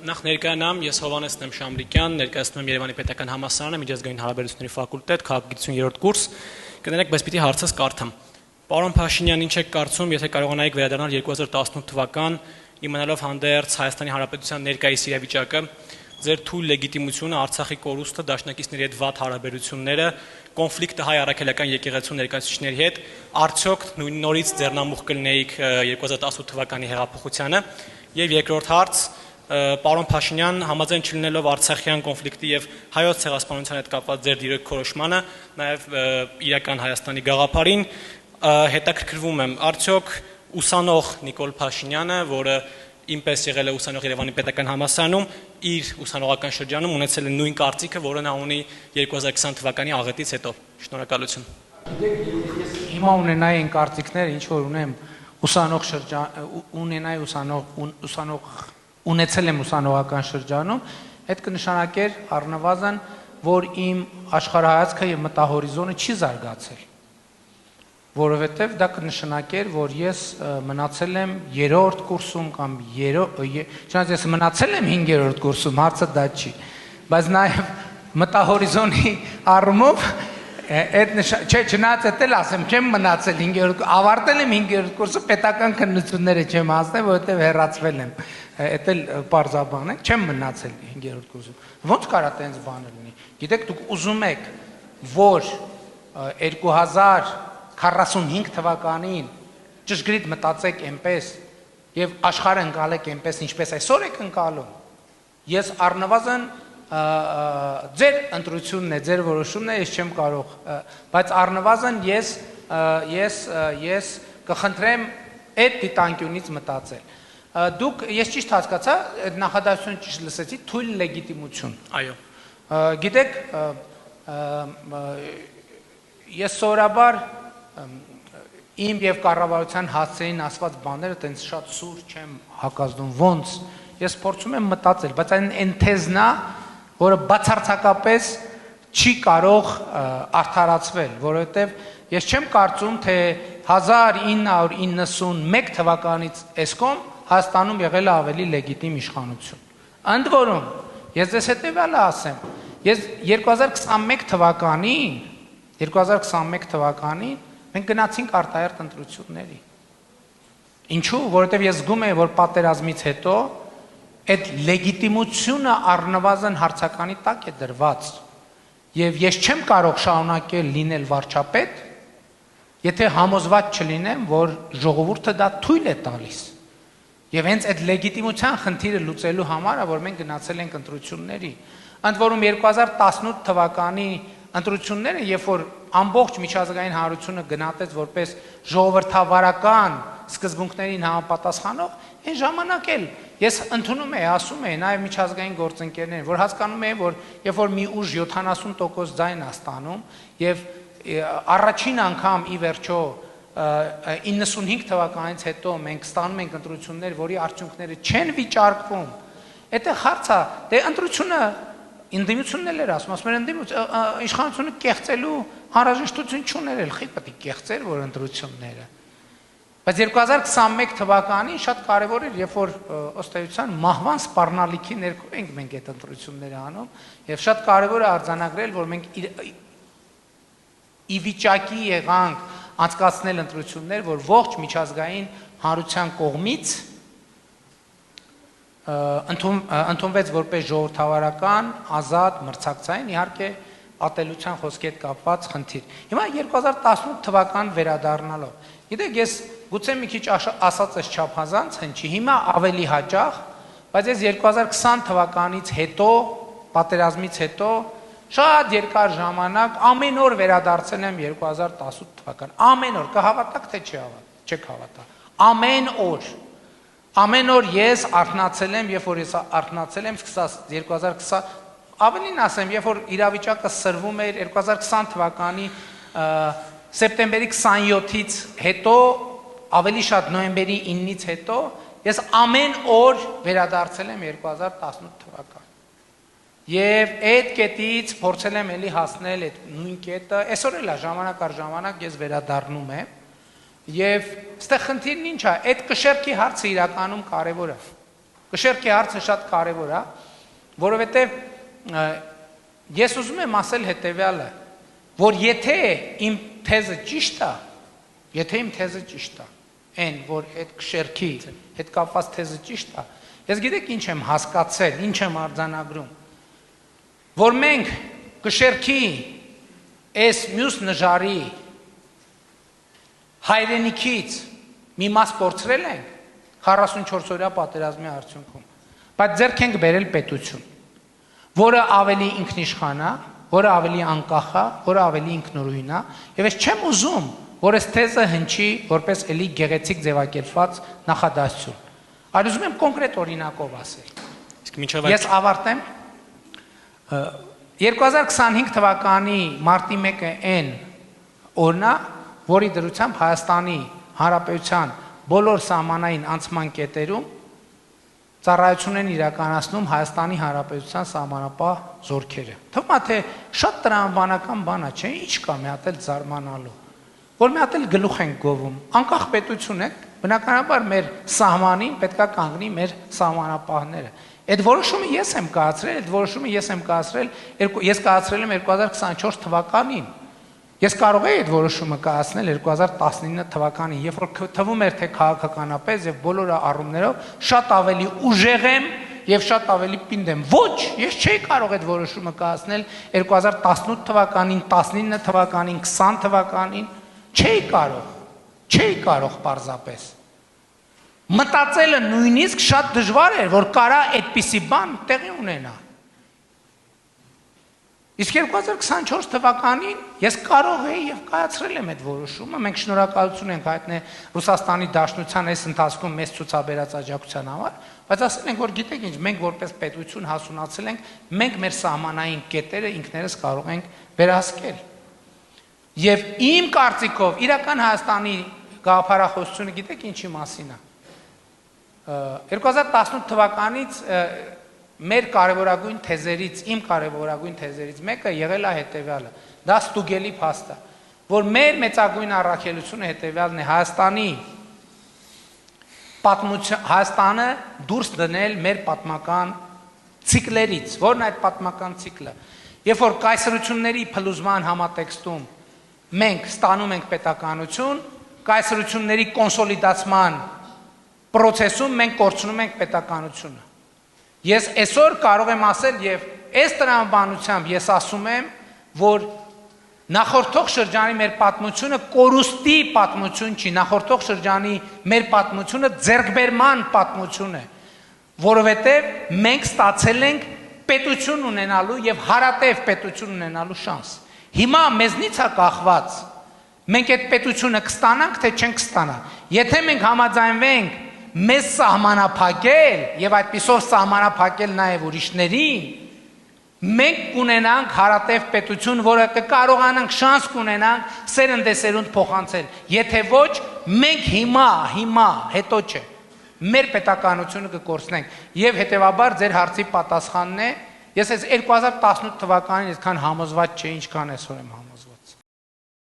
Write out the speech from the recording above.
Նախ ներկայանամ, ես Հովհաննես Շամրիկյան, ներկայացնում եմ Երևանի Պետական Համալսարանը, միջազգային հարաբերությունների ֆակուլտետ, քաղաքագիտություն 3-րդ կուրս, կներեք, բայց պիտի հարցս կարդամ։ Պարոն Փաշինյան, ինչ եք կարծում, եթե կարողանայիք վերադառնալ 2018 թվական, իմանալով հանդերձ Հայաստանի Հանրապետության ներկայիս իրավիճակը, ձեր թույլ լեգիտիմությունը, Արցախի կորուստը, դաշնակիցների հետ վատ հարաբերությունները, կոնֆլիկտը հայ առաքելական եկեղեցու ներկայացուցիչների հետ, արդյոք նորից ձեռնամուխ կլինեիք 2018 թվականի հեղափոխությանը, եւ երկրորդ հարց, պարոն Փաշինյան, համաձայն չլինելով Արցախյան կոնֆլիկտի եւ հայոց ցեղասպանության հետ կապված ձեր դիրքորոշմանը, նաեւ իրական Հայաստանի գաղափարին, հետաքրքրվում եմ, արդյոք ուսանող Նիկոլ Փաշինյանը, որը ինպես եղել է ուսանող Երևանի Պետական Համալսարանում, իր ուսանողական շրջանում ունեցել է նույն կարծիքը, որը նա ունի 2020 թվականի աղետից հետո։ Շնորհակալություն։ Գիտեք, ես հիմա ունենայի այն կարծիքները, ինչ որ ունեմ ուսանող շրջան, ունեցել եմ ուսանողական շրջանում, այդ կնշանակեր առնվազն, որ իմ աշխարհայացքը եւ մտահորիզոնը չի զարգացել, որովհետեւ դա կնշանակեր, որ ես մնացել եմ 3-րդ կուրսում կամ չնայած ես մնացել եմ 5-րդ կուրսում, հարցը դա չի, բայց նաեւ մտահորիզոնի առումով չնայած էդ էլ ասեմ, չեմ մնացել 5-րդ, ավարտել եմ 5-րդ կուրսը, պետական քննությունները չեմ հասնել, որովհետեւ հեռացվել եմ, էդ էլ պարզաբան է, չեմ մնացել 5-րդ կուրսում, ոնց կարա տենց բանը լինի, գիտեք, դուք ուզում եք, որ 2045 թվականին ճշգրիտ մտածեք այնպես եւ աշխարհը ընկալեք այնպես ինչպես այսօր եք ընկալում, ես առնվազն ձեր ընտրությունն է, ձեր որոշումն է, ես չեմ կարող, բայց առնվազն ես կխնդրեմ այդ դիտանկյունից մտածել։ Դուք, ես ճիշտ հասկացա, այդ նախադասությունը ճիշտ լսեցի, թույլ լեգիտիմություն։ Այո։ Գիտեք, ես սովորաբար իմ եւ կառավարության հասցեին ասված բաները տենց շատ սուր չեմ հակազդում, ոնց, ես փորձում եմ մտածել, բայց այն թեզնա, որը բացարձակապես չի կարող արդարացվել, որովհետև ես չեմ կարծում, թե 1991 թվականից էսկոմ Հայաստանում եղել է ավելի լեգիտիմ իշխանություն։ Ընդ որում, ես ձեզ հետևյալը ասեմ, ես 2021 թվականին մենք գնացինք արտահերթ ընտրությունների։ Ինչու՞, որովհետև ես զգում եմ, որ պատերազմից հետո այդ լեգիտիմությունը առնվազն հարցականի տակ է դրված, եւ ես չեմ կարող շարունակել լինել վարչապետ, եթե համոզված չլինեմ, որ ժողովուրդը դա թույլ է տալիս։ Եվ հենց այդ լեգիտիմության խնդիրը լուծելու համար, որ մենք գնացել ենք ընտրությունների։ Ընդ որում 2018 թվականի ընտրությունները, երբ որ ամբողջ միջազգային հանրությունը գնահատեց որպես ժողովրդավարական սկզբունքներին համապատասխանող, այն ժամանակ էլ ես ընդունում եի, ասում եի նաև միջազգային գործընկերներին, որ հասկանում եի, որ երբ որ մի ուժ 70% ձայն է ստանում եւ առաջին անգամ ի վերջո 95 թվականից հետո մենք ստանում ենք ընտրություններ, որի արդյունքները չեն վիճարկվում, այդտեղ հարցը, դե ընտրությունը ընդդիմությունն էլ էր ասում էր իշխանությունը կեղծելու անհրաժեշտություն չուներ, խի պետք է կեղծեր, որ ընտրությունները։ Բայց 2021 թվականին շատ կարևոր էր, երբ որ ըստ էության մահվան սպառնալիքի ներքո ենք մենք այդ ընտրությունները անում, եւ շատ կարևոր է արձանագրել, որ մենք ի վիճակի եղանք անցկացնել ընտրություններ, որ ողջ միջազգային հանրության կողմից ընդունվեց որպես ժողովրդավարական, ազատ, մրցակցային, իհարկե ատելության խոսքի հետ կապված խնդիր։ Հիմա 2018 թվական վերադառնալով, գիտեք, ես գուցե մի քիչ ասած ես չափազանց հնչի, հիմա ավելի հաճախ, բայց ես 2020 թվականից հետո, պատերազմից հետո շատ երկար ժամանակ ամեն օր վերադարձել եմ 2018 թվական, ամեն օր, կհավատաք թե չեք հավատա, ամեն օր ես արթնացել եմ, երբ որ ես արթնացել եմ սկսած 2020, ավելին ասեմ, երբ որ իրավիճակը սրվում էր 2020 թվականի սեպտեմբերի 27-ից հետո, ավելի շատ նոյեմբերի 9-ից հետո, ես ամեն օր վերադարձել եմ 2018 թվական։ Եվ այդ կետից փորձել եմ էլի հասնել այդ նույն կետը, այսօր էլ ժամանակ առ ժամանակ ես վերադառնում եմ, եւ այստեղ խնդիրն ինչ է, այդ կշեռքի հարցը իրականում կարևոր է։ Կշերքի հարցը շատ կարևոր է, որովհետև ես ուզում եմ ասել հետևյալը, որ եթե իմ թեզը ճիշտ է, այն որ այդ կշերքի հետ կապված թեզը ճիշտ է, ես գիտեք ինչ եմ հասկացել, ինչ եմ արձանագրում, որ մենք կշերքի այս մյուս նժարի հայրենիքից մի մաս կորցրել ենք 44 օրյա պատերազմի արդյունքում, բայց ձեռք ենք բերել պետություն, որը ավելի ինքնիշխան է, որը ավելի անկախ է, որը ավելի ինքնուրույն է, եւ ես չեմ ուզում, որ այս թեզը հնչի որպես էլի գեղեցիկ ձևակերպված նախադասություն։ Այլ ուզում եմ կոնկրետ օրինակով ասել։ Իսկ մինչև Ես ավարտեմ 2025 թվականի մարտի 1-ը այն օրն է, որի դրությամբ Հայաստանի Հանրապետության բոլոր սահմանային անցման կետերում ծառայություն են իրականացնում Հայաստանի Հանրապետության սահմանապահ զորքերը։ Թվում է թե շատ տրամաբանական բան է, չէ՞, ինչ կա մի հատ էլ զարմանալու, որ մի հատ էլ գլուխ ենք գովում, անկախ պետություն է, բնականաբար մեր սահմանին պետքա կանգնի մեր սահմանապահները։ Այդ որոշումը ես եմ կայացրել, ես կայացրել եմ 2024 թվականին։ Ես կարող եի այդ որոշումը կայացնել 2019 թվականին, երբ որ թվում էր թե քաղաքականապես եւ բոլոր առումներով շատ ավելի ուժեղ եմ եւ շատ ավելի պինդ եմ։ Ոչ, ես չէի կարող այդ որոշումը կայացնել 2018 թվականին, 19 թվականին, 20 թվականին, չէի կարող պարզապես։ Մտածելը նույնիսկ շատ դժվար էր, որ կարա այդպիսի բան տեղի ունենա։ Իսկ 2024 թվականին ես կարող էի եւ կայացրել եմ այդ որոշումը, մենք շնորհակալություն ենք հայտնել Ռուսաստանի Դաշնության այս ընթացքում մեծ ցուցաբերած աջակցության համար, բայց ասել ենք, որ գիտեք ինչ, մենք որպես պետություն հասունացել ենք, մենք մեր սահմանային կետերը ինքներս կարող ենք վերահսկել։ Եվ իմ կարծիքով իրական Հայաստանի գաղափարախոսությունը գիտեք ինչի մասին է։ 2018 թվականից մեր կարևորագույն թեզերից, իմ կարևորագույն թեզերից մեկը եղել է հետևյալը, դա ստուգելի փաստ է, որ մեր մեծագույն առաքելությունը հետևյալն է Հայաստանը դուրս դնել մեր պատմական ցիկլերից, որն այդ պատմական ցիկլը, երբ որ կայսրությունների փլուզման համատեքստում մենք ստանում ենք պետականություն, կայսրությունների կոնսոլիդացման պրոցեսում մենք կորցնում ենք պետականությունը։ Ես այսօր կարող եմ ասել եւ այս տրամաբանությամբ ես ասում եմ, որ նախորդող շրջանի մեր պատմությունը կորուստի պատմություն չի, նախորդող շրջանի մեր պատմությունը ձեռքբերման պատմություն է, որովհետեւ մենք ստացել ենք պետություն ունենալու եւ հարատև պետություն ունենալու շանս։ Հիմա մեզնից է կախված մենք այդ պետությունը կստանանք թե չենք ստանա։ Եթե մենք համաձայնվենք մեզ սահմանափակել եւ այդպիսով սահմանափակել նաեւ ուրիշներին, մենք կունենանք հարատև պետություն, որը կկարողանանք շանս կունենանք սերնդեսերունդ փոխանցել։ Եթե ոչ, մենք հիմա, հետո չէ, մեր պետականությունը կկորցնենք։ Եվ հետեւաբար ձեր հարցի պատասխանն է, ես այս 2018 թվականին այսքան համոզված չէի, ինչքան այսօր եմ համոզված։